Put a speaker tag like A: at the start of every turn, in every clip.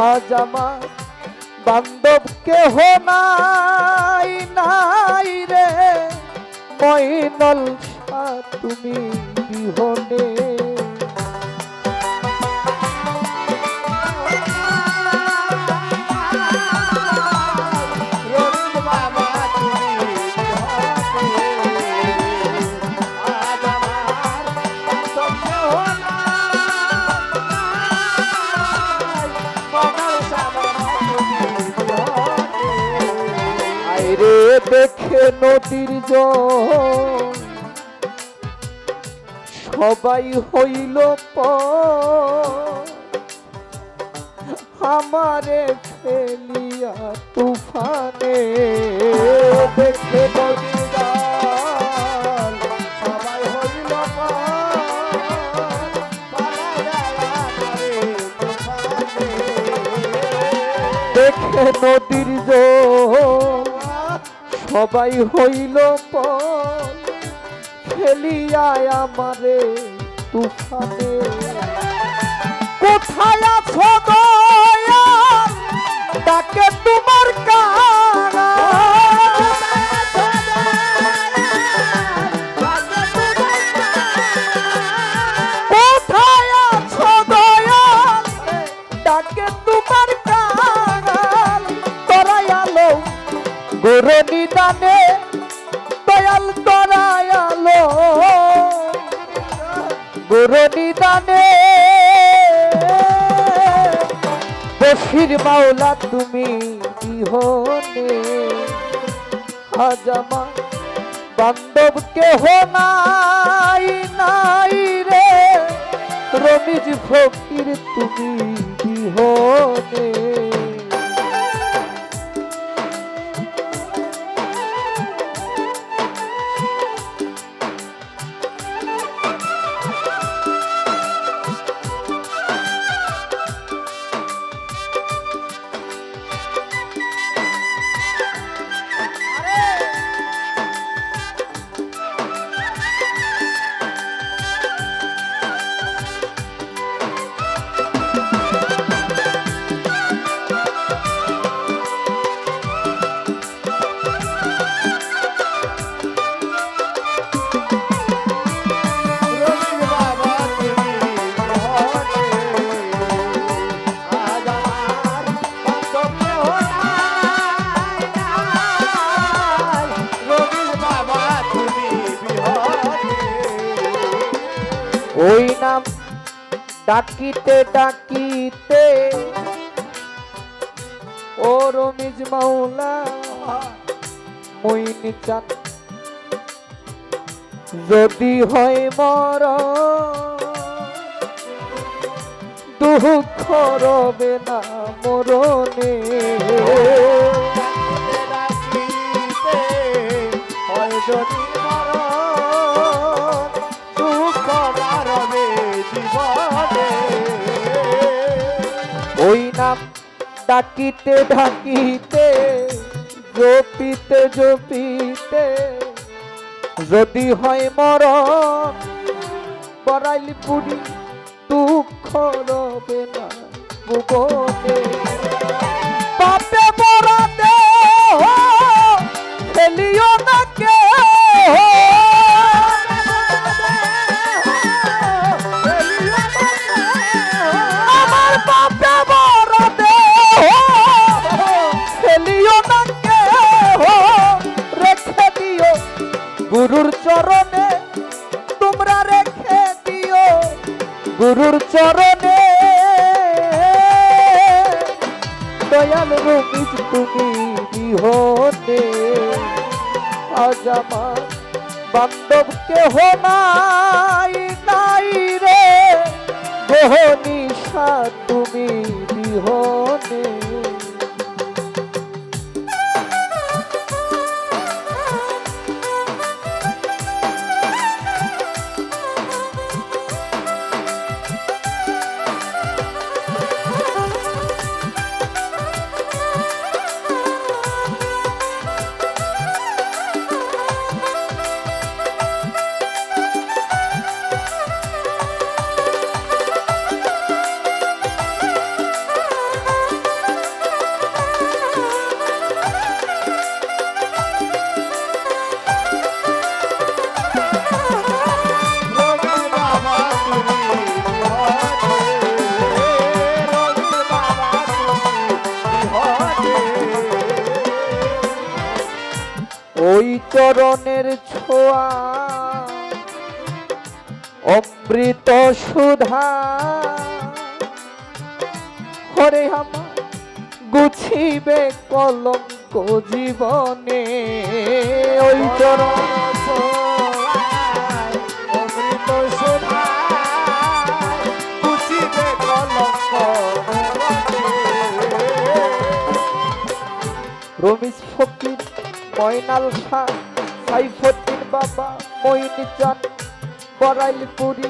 A: আজ আমার বান্ধব কেহ নাই নাই রে মইনল শাহ তুমি বিহনে রে দেখে নদীর জল সবাই হইল আমারে ফেলিয়া তুফানে দেখে নদীর জল সবাই হইল দেখে নদীর জল সবাই হইল ফেলিয়া আমারে তুফানে কোথায় আছো দয়াল ডাকে তোমার কারা কোথায় আছো দয়াল ডাকে তোমার কারা তোরাই আলো গুরু নিদানে দয়াল তোরাই আলো গুরু নিদানে বশির মাওলা তুমি বিহনে আজ আমার বান্ধব কেহ নাই নাই রে রমিজ ফকির তুমি বিহনে ওই নাম ডাকিতে ডাকিতে ও রমিজ মাওলা মইন চাঁদ যদি হয় মর দুঃখ রবে না মরণে হয় যদি ওই নাম ডাকিতে ডাকিতে জপিতে জপিতে যদি হয় মরণ বড়াইলি পুরি দুঃখ রবে না ভুবনে পাপে মরা দেহ ফেলিও না কে আমার পাপে মরা দেহ ফেলিও না কে রেখে দিও গুরুর চরণে তোমরা রেখে দিও গুরুর চরণে দয়াল রমিজ তুমি বিহনে আজ আমার বান্ধব কেহ নাই নাই রে গহনিশা তুমি বিহনে চরণের ছোঁয়া অমৃত সুধা হরে আমার গুছিবে কলঙ্ক জীবনে ওই চরণ
B: অমৃত সুধা গুছিবে কলঙ্ক
A: রমিজ ফকির ময়নাল খান সাইফুদ্দিন বাবা মঈন চান বরাইলপুরি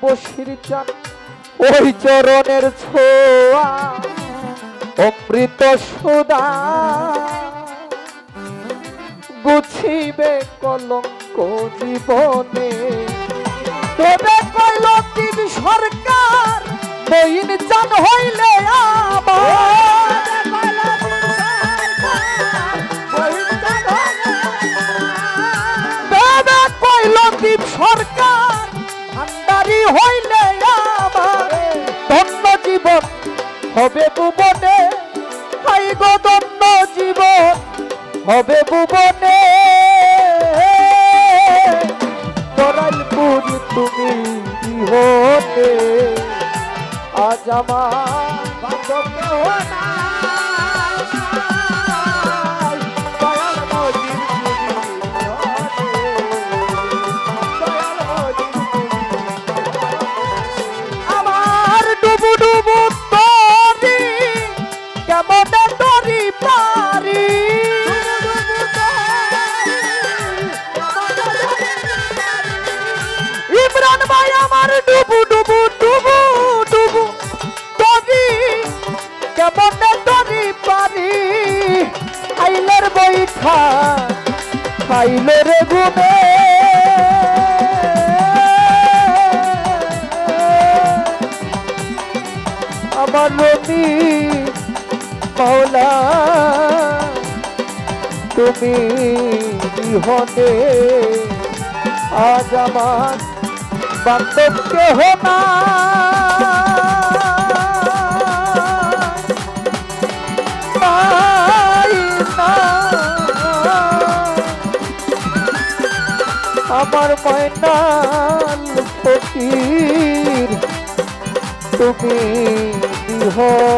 A: বশির চান ওই চরণের ছোঁয়া অমৃত সুধা গুছিবে কলঙ্ক জীবনে তবে কইল তিন সরকার মঈন চান হইলে আমার কইল তিন সরকার ভান্ডারি হইলে আমার ধন্য জীবন হবে ভুবনে হাই গো ধন্য জীবন হবে ভুবনে বরাইলপুরি তুমি বিহনে আজ আমার
B: বান্ধব কেহ নাই, দয়াল মজিদ দয়াল মজিদ
A: আমার ডুবু ডুবু তরি কেমনে তরি পারি ইমরান ভাই আমার ডুবু ডুবু ডুবু ডুবু তরি কেমনে তরি পারি আইলের বৈঠা খাইলের গুনে আমার রবি মাওলা তুমি বিহনে আজ আমার বান্ধব কেহ নাই আমার ময়নাল ফকির তুমি বিহনে